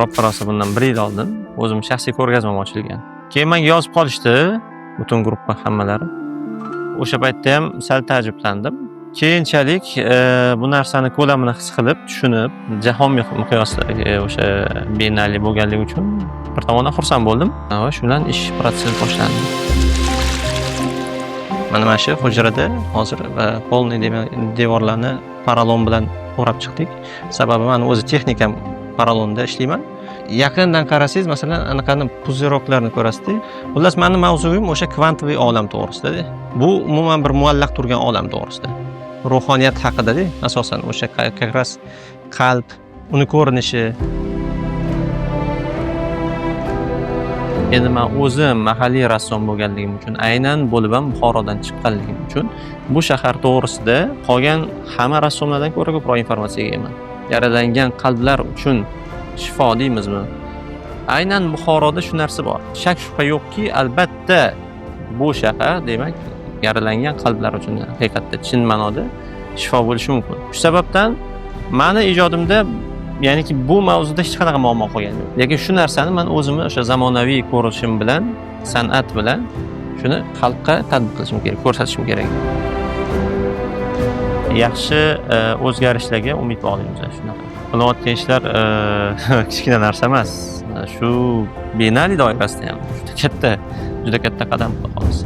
roppa-rosa bundan 1 yil oldin o'zim shaxsiy ko'rgazmam ochilgan. Keyin menga yozib qolishdi butun gruppa hammalari. O'sha paytda ham sal ta'jublandim. Keyinchalik bu narsani ko'lamini his qilib, tushunib, jahon miqyosidagi o'sha Biennale bo'lganligi uchun bir tomondan xursand bo'ldim va shu bilan ish protsessi boshlandi. Mana shu hujrada hozir polniy devorlarni porolon bilan o'rab chiqdik. Sababi men o'zi texnikam porolonda ishlayman. Yaqindan qarasangiz, masalan, anaqani puziroklarni ko'rasiz. Xullas, mening mavzuim o'sha kvantoviy olam to'g'risida. Bu umuman bir muallaq turgan olam to'g'risida. Ruhoniyat haqida-da, asosan o'sha qaqras qalb, uni ko'rinishi. Endi men o'zim mahalliy rassom bo'lganligim uchun, aynan bo'lib ham Buxorodan chiqqanligim uchun bu shahar to'g'risida qolgan hamma rassomlardan ko'ra ko'proq informatsiyaga egaman. Yaralangan qalblar uchun shifo deymizmi? Aynan Buxoroda shu narsa bor. Shak shubha yo'qki, albatta bu shahar, demak, yaralangan qalblar uchun haqiqatda chin ma'noda shifo bo'lishi mumkin. Shu sababdan meni ijodimda, ya'niki bu mavzuda hech qanaqa muammo qolgan yo'q. Lekin shu narsani men o'zimni o'sha zamonaviy ko'rishim bilan, san'at bilan shuni xalqqa tadbiq qilishim kerak, ko'rsatishim kerak. Yaxshi o'zgarishlarga umid bog'laymiz shunaqa. Qilayotgan ishlar kichkina narsa emas. Shu Biennale doirasida ham juda katta qadam qo'yamiz.